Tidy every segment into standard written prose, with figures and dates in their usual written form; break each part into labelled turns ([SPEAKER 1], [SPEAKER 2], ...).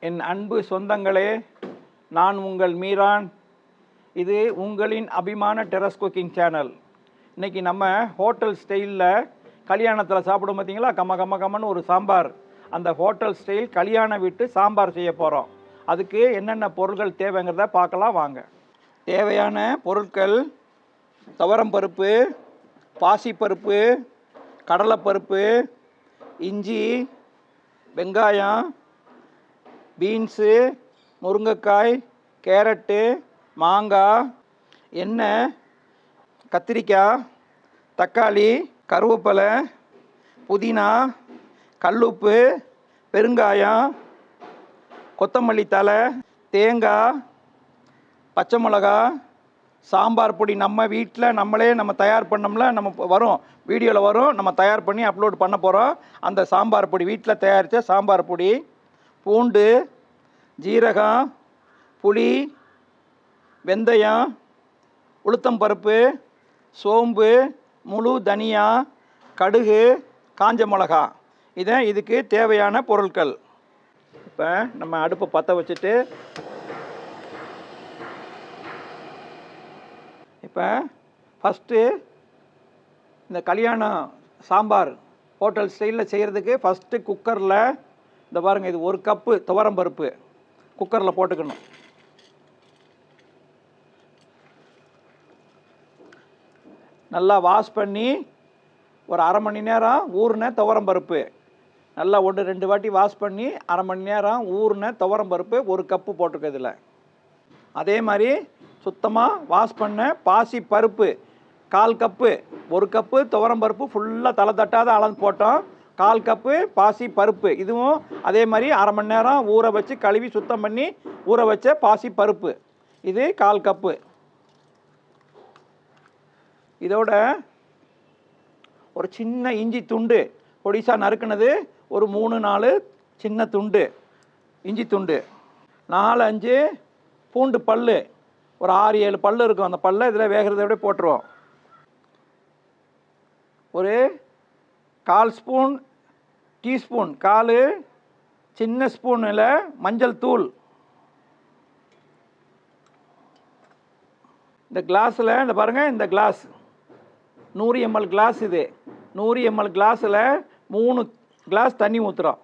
[SPEAKER 1] என் அன்பு சொந்தங்களே, நான் உங்கள் மீரான். இது உங்களின் அபிமான டெரஸ் குக்கிங் சேனல். இன்றைக்கி நம்ம ஹோட்டல் ஸ்டைலில் கல்யாணத்தில் சாப்பிடும் பார்த்தீங்களா, கம்மன்னு ஒரு சாம்பார். அந்த ஹோட்டல் ஸ்டைல் கல்யாண வீட்டு சாம்பார் செய்ய போகிறோம். அதுக்கு என்னென்ன பொருட்கள் தேவைங்கிறத பார்க்கலாம் வாங்க. தேவையான பொருட்கள்: துவரம்பருப்பு, பாசிப்பருப்பு, கடலைப்பருப்பு, இஞ்சி, வெங்காயம், பீன்ஸு, முருங்கைக்காய், கேரட்டு, மாங்காய், எண்ணெய், கத்திரிக்காய், தக்காளி, கருவேப்பிலை, புதினா, கல்லுப்பு, பெருங்காயம், கொத்தமல்லி தழை, தேங்காய், பச்சை மிளகா, சாம்பார் பொடி. நம்ம வீட்டில் நம்ம தயார் பண்ணோம்ல, நம்ம வரும் வீடியோவில் வரும், நம்ம தயார் பண்ணி அப்லோட் பண்ண போகிறோம். அந்த சாம்பார் பொடி, வீட்டில் தயாரித்த சாம்பார் பொடி, பூண்டு, ஜீரகம், புளி, வெந்தயம், உளுத்தம்பருப்பு, சோம்பு, முழு தனியா, கடுகு, காஞ்ச மிளகா. இதுக்கு தேவையான பொருட்கள். இப்போ நம்ம அடுப்பை பற்ற வச்சுட்டு இப்போ ஃபஸ்ட்டு இந்த கல்யாணம் சாம்பார் ஹோட்டல் ஸ்டைலில் செய்கிறதுக்கு ஃபஸ்ட்டு குக்கரில் இந்த பாருங்கள், இது 1 கப்பு துவரம்பருப்பு குக்கரில் போட்டுக்கணும். நல்லா வாஷ் பண்ணி ஒரு அரை மணி நேரம் ஊறின துவரம்பருப்பு, நல்லா 1-2 வாட்டி வாஷ் பண்ணி அரை மணி நேரம் ஊறின துவரம்பருப்பு 1 கப்பு போட்டிருக்கு இதில். அதே மாதிரி சுத்தமாக வாஷ் பண்ண பாசி பருப்பு 1/4 கப்பு. 1 கப்பு துவரம்பருப்பு ஃபுல்லாக தலை தட்டாத அளந்து போட்டோம். 1/4 கப்பு பாசி பருப்பு, இதுவும் அதே மாதிரி அரை மணி நேரம் ஊற வச்சு கழுவி சுத்தம் பண்ணி ஊற வச்ச பாசி பருப்பு, இது 1/4 கப்பு. இதோட ஒரு சின்ன இஞ்சி துண்டு பொடிசாக நறுக்குனது, ஒரு 3-4 சின்ன துண்டு இஞ்சி துண்டு, 4-5 பூண்டு பல், ஒரு 6-7 பல் இருக்கும். அந்த பல்லை இதில் வேகிறத விட போட்டுருவோம். ஒரு 1/4 ஸ்பூன் டீஸ்பூன் 1/4 சின்ன ஸ்பூனில் மஞ்சள் தூள். இந்த கிளாஸில் இந்த பாருங்கள், இந்த கிளாஸ் 100 ml கிளாஸ். இது 100 ml கிளாஸில் 3 கிளாஸ் தண்ணி ஊற்றுறோம்.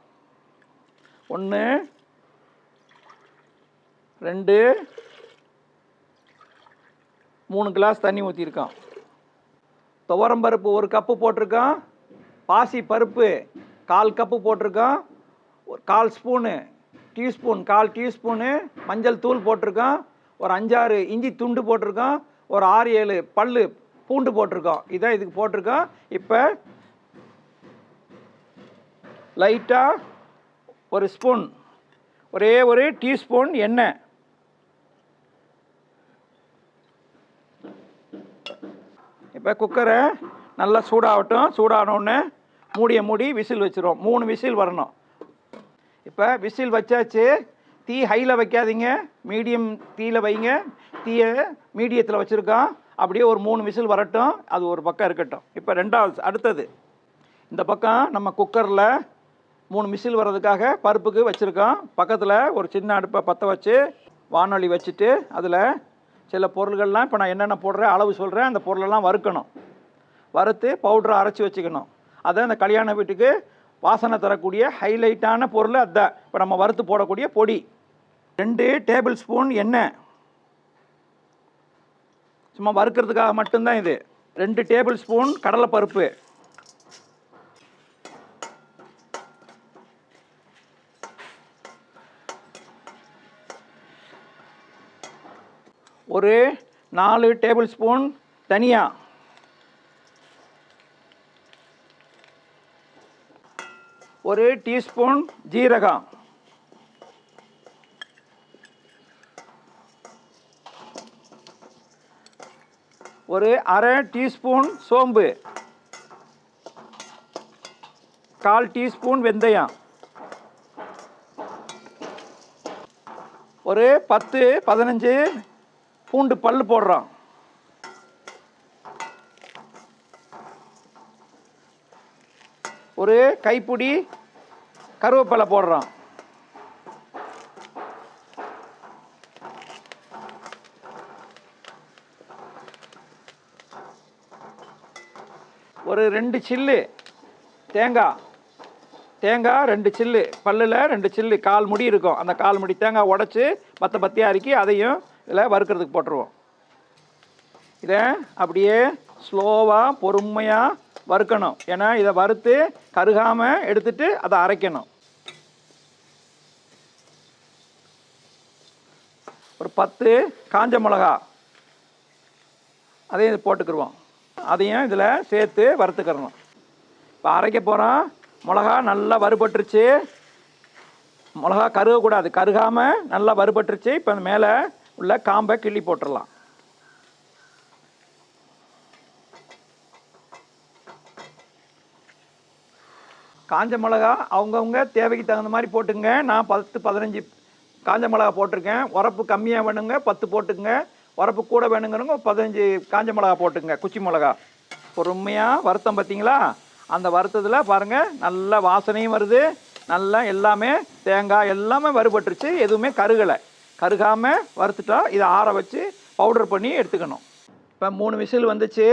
[SPEAKER 1] 1 2 3 கிளாஸ் தண்ணி ஊற்றிருக்கோம். துவரம்பருப்பு 1 கப்பு போட்டிருக்கோம். பாசி பருப்பு 1/4 கப்பு போட்டிருக்கோம். ஒரு 1/4 ஸ்பூனு டீஸ்பூன் 1/4 டீஸ்பூனு மஞ்சள் தூள் போட்டிருக்கோம். ஒரு 5-6 இஞ்சி துண்டு போட்டிருக்கோம். ஒரு 6-7 பல் பூண்டு போட்டிருக்கோம். இதான் இதுக்கு போட்டிருக்கோம். இப்போ லைட்டாக ஒரு ஸ்பூன், ஒரே ஒரு டீஸ்பூன் எண்ணெய். இப்போ குக்கரை நல்லா சூடாகட்டும். சூடானோடனே மூடி விசில் வச்சுருவோம். 3 விசில் வரணும். இப்போ விசில் வச்சாச்சு. தீ ஹையில் வைக்காதீங்க, மீடியம் தீயில் வைங்க. தீயை மீடியத்தில் வச்சுருக்கோம். அப்படியே ஒரு 3 விசில் வரட்டும். அது ஒரு பக்கம் இருக்கட்டும். இப்போ அடுத்தது இந்த பக்கம் நம்ம குக்கரில் 3 விசில் வர்றதுக்காக பருப்புக்கு வச்சுருக்கோம். பக்கத்தில் ஒரு சின்ன அடுப்பை பற்ற வச்சு வானொலி வச்சுட்டு அதில் சில பொருள்கள்லாம் இப்போ நான் என்னென்ன போடுறேன் அளவு சொல்கிறேன். அந்த பொருளெல்லாம் வறுக்கணும். வறுத்து பவுடரை அரைச்சி வச்சுக்கணும். அதை அந்த கல்யாண வீட்டுக்கு வாசனை தரக்கூடிய ஹைலைட்டான பொருள் அதுதான் இப்போ நம்ம வறுத்து போடக்கூடிய பொடி. 2 டேபிள் ஸ்பூன் எண்ணெய், சும்மா வறுக்கிறதுக்காக மட்டும்தான் இது. 2 டேபிள் ஸ்பூன் கடலைப்பருப்பு, 4 டேபிள் ஸ்பூன் தனியா, 1 டீஸ்பூன் ஜீரகம், 1/2 டீஸ்பூன் சோம்பு, 1/4 டீஸ்பூன் வெந்தயம், ஒரு 10-15 பூண்டு பல் போடுறோம். ஒரு கைப்பிடி கருவேப்பிலை போடுறோம். ஒரு 2 சில்லு தேங்காய், 2 சில்லு பல்லில் 2 சில்லு, 1/4 முடி இருக்கும். அந்த 1/4 முடி தேங்காய் உடச்சி பத்தியாக அரிக்கி அதையும் இதில் வறுக்கிறதுக்கு போட்டுருவோம். இதை அப்படியே ஸ்லோவாக பொறுமையாக வறுக்கணும். ஏன்னா இதை வறுத்து கருகாமல் எடுத்துட்டு அதை அரைக்கணும். ஒரு 10 காஞ்ச மிளகா அதையும் போட்டுக்கிடுவோம். அதையும் இதில் சேர்த்து வறுத்துக்கிறணும். இப்போ அரைக்க போகிறோம். மிளகா நல்லா வறுபட்டுருச்சு. மிளகா கருகக்கூடாது, கருகாமல் நல்லா வறுபட்டுருச்சு. இப்போ அந்த மேலே உள்ள காம்பை கிள்ளி போட்டுடலாம். காஞ்ச மிளகா அவங்கவுங்க தேவைக்கு தகுந்த மாதிரி போட்டுங்க. நான் 10-15 காஞ்ச மிளகா போட்டிருக்கேன். உரப்பு கம்மியாக வேணுங்க 10 போட்டுங்க, உரப்பு கூட வேணுங்கிறவங்க 15 காஞ்ச மிளகா போட்டுங்க. குச்சி மிளகா பொறுமையாக வறுத்தம் பார்த்தீங்களா? அந்த வறுத்ததில் பாருங்கள் நல்ல வாசனையும் வருது. நல்லா எல்லாமே தேங்காய் எல்லாமே வறுபட்டுருச்சு. எதுவுமே கருகலை. கருகாமல் வறுத்துட்டா இதை ஆற வச்சு பவுடர் பண்ணி எடுத்துக்கணும். இப்போ 3 விசில் வந்துச்சு.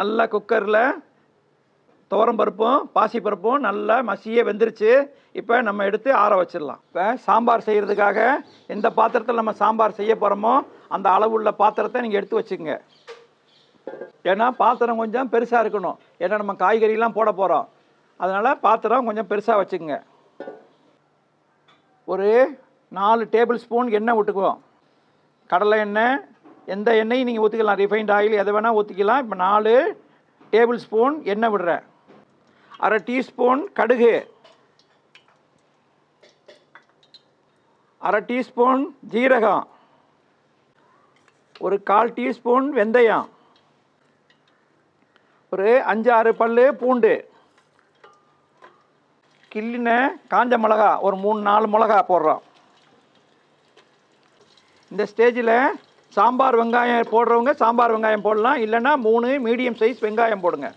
[SPEAKER 1] நல்லா குக்கரில் துவரம்பருப்பும் பாசிப்பருப்பும் நல்லா மசியே வெந்துருச்சு. இப்போ நம்ம எடுத்து ஆற வச்சிடலாம். இப்போ சாம்பார் செய்கிறதுக்காக எந்த பாத்திரத்தில் நம்ம சாம்பார் செய்ய போகிறோமோ அந்த அளவுள்ள பாத்திரத்தை நீங்கள் எடுத்து வச்சுக்கோங்க. ஏன்னா பாத்திரம் கொஞ்சம் பெருசாக இருக்கணும். ஏன்னா நம்ம காய்கறிலாம் போட போகிறோம். அதனால் பாத்திரம் கொஞ்சம் பெருசாக வச்சுக்கோங்க. ஒரு 4 டேபிள் ஸ்பூன் எண்ணெய் விட்டுக்குவோம். கடலை எண்ணெய், எந்த எண்ணெயும் நீங்கள் ஊற்றிக்கலாம். ரிஃபைண்ட் ஆயில் எதை வேணால் ஊற்றிக்கலாம். இப்போ 4 டேபிள் ஸ்பூன் எண்ணெய் விடுறேன். 1/2 டீஸ்பூன் கடுகு, 1/2 டீஸ்பூன் ஜீரகம், ஒரு 1/4 டீஸ்பூன் வெந்தயம், ஒரு 5-6 பல்லு பூண்டு, கிள்ளின காஞ்ச மிளகா ஒரு 3-4 மிளகா போடுறோம். இந்த ஸ்டேஜில் சாம்பார் வெங்காயம் போடுறவங்க சாம்பார் வெங்காயம் போடலாம். இல்லைன்னா 3 மீடியம் சைஸ் வெங்காயம் போடுங்க.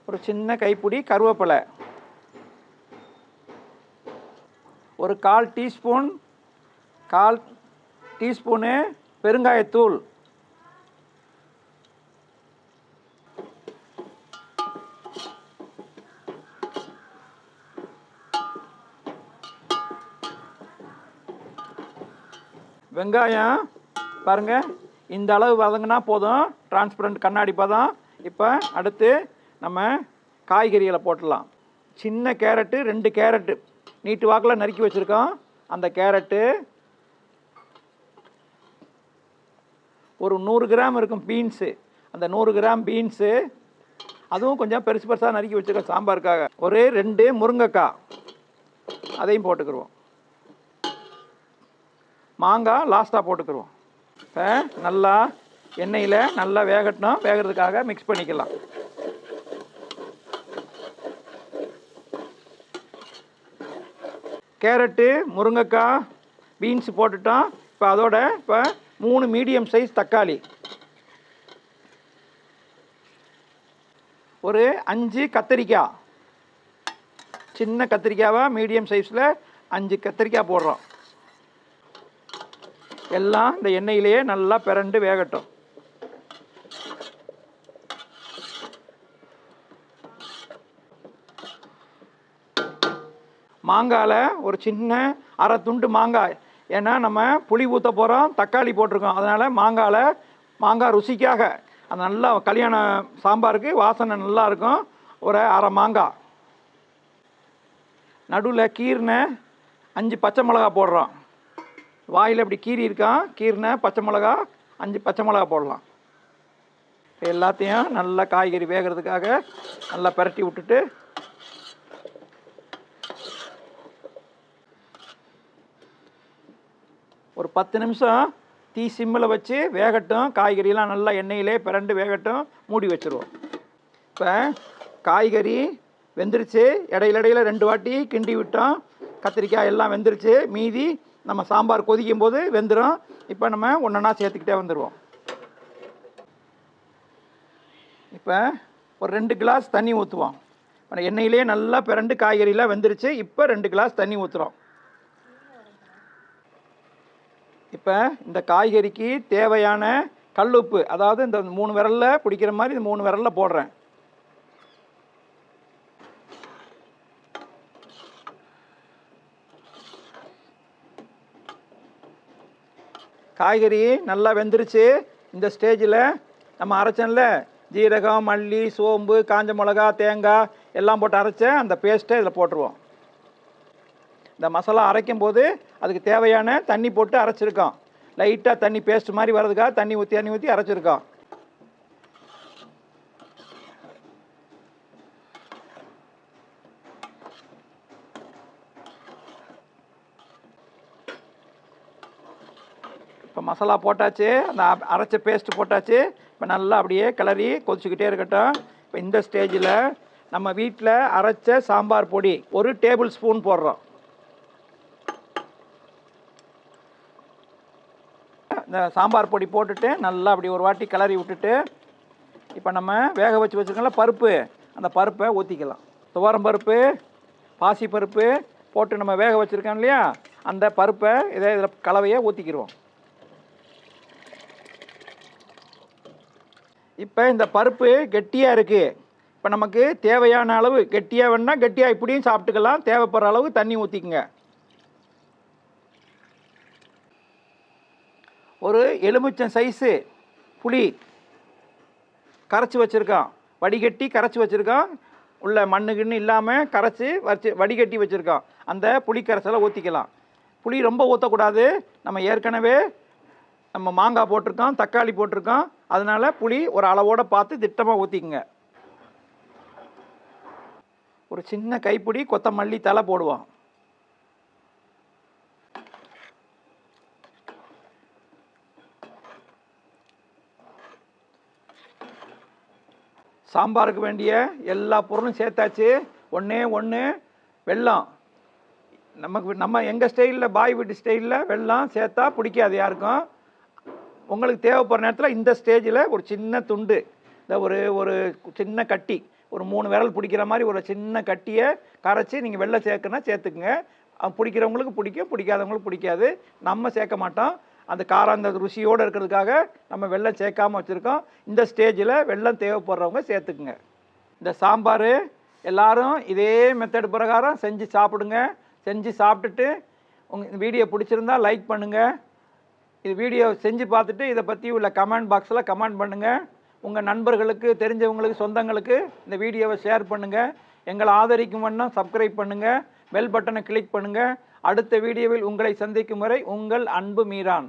[SPEAKER 1] ஒரு சின்ன கைப்பிடி கருவேப்பிலை, ஒரு 1/4 டீஸ்பூனு பெருங்காயத்தூள், வெங்காயம் பாருங்கள் இந்த அளவு வதங்கினா போதும். டிரான்ஸ்பரண்ட் கண்ணாடி பதம். இப்போ அடுத்து நம்ம காய்கறிகளை போட்டுடலாம். சின்ன கேரட்டு 2 கேரட்டு நீட்டு வாக்கில் நறுக்கி வச்சுருக்கோம். அந்த கேரட்டு, ஒரு 100 கிராம் இருக்கும் பீன்ஸு, அந்த 100 கிராம் பீன்ஸு அதுவும் கொஞ்சம் பெருசு பெருசாக நறுக்கி வச்சுருக்கோம் சாம்பாருக்காக. ஒரு 2 முருங்கைக்காய் அதையும் போட்டுக்கிடுவோம். மாங்காய் லாஸ்ட்டாக போட்டுக்கிடுவோம். இப்போ நல்லா எண்ணெயில் நல்லா வேகட்டும். வேகிறதுக்காக மிக்ஸ் பண்ணிக்கலாம். கேரட்டு, முருங்கைக்காய், பீன்ஸ் போட்டுட்டோம். இப்போ அதோட இப்போ 3 மீடியம் சைஸ் தக்காளி, ஒரு 5 கத்திரிக்காய், சின்ன கத்திரிக்காவாக மீடியம் சைஸில் 5 கத்திரிக்காய் போடுறோம். எல்லாம் இந்த எண்ணெயிலேயே நல்லா பிரண்டு வேகட்டும். மாங்காயில் ஒரு சின்ன 1/2 துண்டு மாங்காய். ஏன்னா நம்ம புளி ஊற்ற போகிறோம், தக்காளி போட்டிருக்கோம். அதனால் மாங்காய் ருசிக்காக அது நல்லா கல்யாண சாம்பாருக்கு வாசனை நல்லாயிருக்கும். ஒரு 1/2 மாங்காய். நடுவில் கீர்ன 5 பச்சை மிளகா போடுறோம். வாயில் இப்படி கீரி இருக்கான். கீர்ன பச்சை மிளகா 5 பச்சை மிளகா போடலாம். எல்லாத்தையும் நல்லா காய்கறி வேகிறதுக்காக நல்லா பிரட்டி விட்டுட்டு ஒரு 10 நிமிஷம் தீ சிம்மில் வச்சு வேகட்டும். காய்கறியெல்லாம் நல்லா எண்ணெயிலே பிரண்டு வேகட்டும். மூடி வச்சுருவோம். இப்போ காய்கறி வெந்துருச்சு. இடையில 2 வாட்டி கிண்டி விட்டோம். கத்திரிக்காய் எல்லாம் வெந்துருச்சு. மீதி நம்ம சாம்பார் கொதிக்கும் போது வெந்துடும். இப்போ நம்ம ஒன்றா சேர்த்துக்கிட்டே வந்துடுவோம். இப்போ ஒரு 2 கிளாஸ் தண்ணி ஊற்றுவோம். எண்ணெயிலே நல்லா பிரண்டு காய்கறியெல்லாம் வெந்துருச்சு. இப்போ 2 கிளாஸ் தண்ணி ஊற்றுறோம். இப்போ இந்த காய்கறிக்கு தேவையான கல்லுப்பு, அதாவது இந்த 3 விரலில் பிடிக்கிற மாதிரி இந்த 3 விரலில் போடுறேன். காய்கறி நல்லா வெந்துருச்சு. இந்த ஸ்டேஜில் நம்ம அரைச்சோம்ல ஜீரகம், மல்லி, சோம்பு, காஞ்ச மிளகா, தேங்காய் எல்லாம் போட்டு அரைச்ச அந்த பேஸ்ட்டை இதில் போட்டுருவோம். இந்த மசாலா அரைக்கும் போது அதுக்கு தேவையான தண்ணி போட்டு அரைச்சிருக்கோம். லைட்டாக தண்ணி பேஸ்ட் மாதிரி வர்றதுக்காக தண்ணி ஊற்றி அரைச்சிருக்கோம். இப்போ மசாலா போட்டாச்சு, அந்த அரைச்ச பேஸ்ட் போட்டாச்சு. இப்போ நல்லா அப்படியே கிளறி கொதிச்சுக்கிட்டே இருக்கட்டும். இப்போ இந்த ஸ்டேஜில் நம்ம வீட்டில் அரைச்ச சாம்பார் பொடி 1 டேபிள் ஸ்பூன் போடுறோம். இந்த சாம்பார் பொடி போட்டுட்டு நல்லா அப்படி ஒரு வாட்டி கிளறி விட்டுட்டு, இப்போ நம்ம வேக வச்சுருக்கோம்ல பருப்பு, அந்த பருப்பை ஊற்றிக்கலாம். துவரம் பருப்பு, பாசி பருப்பு போட்டு நம்ம வேக வச்சுருக்கோம் இல்லையா, அந்த பருப்பை இதில் கலவையை ஊற்றிக்கிடுவோம். இப்போ இந்த பருப்பு கெட்டியாக இருக்குது. இப்போ நமக்கு தேவையான அளவு கெட்டியாக வேணுன்னா கெட்டியாக இப்படியும் சாப்பிட்டுக்கலாம். தேவைப்படுற அளவு தண்ணி ஊற்றிக்குங்க. ஒரு எலுமிச்சம் சைஸு புளி கரைச்சி வச்சுருக்கோம். வடிகட்டி கரைச்சி வச்சுருக்கோம். உள்ள மண்ணு இல்லாமல் கரைச்சி வடிகட்டி வச்சுருக்கோம். அந்த புளி கரைசலை ஊற்றிக்கலாம். புளி ரொம்ப ஊற்றக்கூடாது. நம்ம ஏற்கனவே நம்ம மாங்காய் போட்டிருக்கோம், தக்காளி போட்டிருக்கோம். அதனால் புளி ஒரு அளவோடு பார்த்து திட்டமாக ஊற்றிக்குங்க. ஒரு சின்ன கைப்பிடி கொத்தமல்லி தழை போடுவோம். சாம்பாருக்கு வேண்டிய எல்லா பொருளும் சேர்த்தாச்சு. ஒன்று வெல்லம். நம்ம எங்கள் ஸ்டைலில், பாய் வீட்டு ஸ்டைலில் வெல்லம் சேர்த்தா பிடிக்காது யாருக்கும். உங்களுக்கு தேவைப்படுற நேரத்தில் இந்த ஸ்டேஜில் ஒரு சின்ன துண்டு, இந்த ஒரு சின்ன கட்டி, ஒரு 3 விரல் பிடிக்கிற மாதிரி ஒரு சின்ன கட்டியை கரைச்சி நீங்கள் வெல்லம் சேர்க்கணுன்னா சேர்த்துக்குங்க. பிடிக்கிறவங்களுக்கு பிடிக்கும், பிடிக்காதவங்களுக்கு பிடிக்காது. நம்ம சேர்க்க மாட்டோம். அந்த காரம் அந்த ருசியோடு இருக்கிறதுக்காக நம்ம வெல்லம் சேர்க்காமல் வச்சுருக்கோம். இந்த ஸ்டேஜில் வெல்லம் தேவைப்படுறவங்க சேர்த்துக்குங்க. இந்த சாம்பார் எல்லோரும் இதே மெத்தட் பிரகாரம் செஞ்சு சாப்பிடுங்க. செஞ்சு சாப்பிட்டுட்டு உங்கள் வீடியோ பிடிச்சிருந்தால் லைக் பண்ணுங்கள். இது வீடியோ செஞ்சு பார்த்துட்டு இதை பற்றி உள்ள கமெண்ட் பாக்ஸில் கமெண்ட் பண்ணுங்கள். உங்கள் நண்பர்களுக்கு, தெரிஞ்சவங்களுக்கு, சொந்தங்களுக்கு இந்த வீடியோவை ஷேர் பண்ணுங்கள். எங்களை ஆதரிக்கும் வண்ணம் சப்ஸ்கிரைப் பண்ணுங்கள். பெல் பட்டனை கிளிக் பண்ணுங்கள். அடுத்த வீடியோவில் உங்களை சந்திக்கும் வரை உங்கள் அன்பு மீரான்.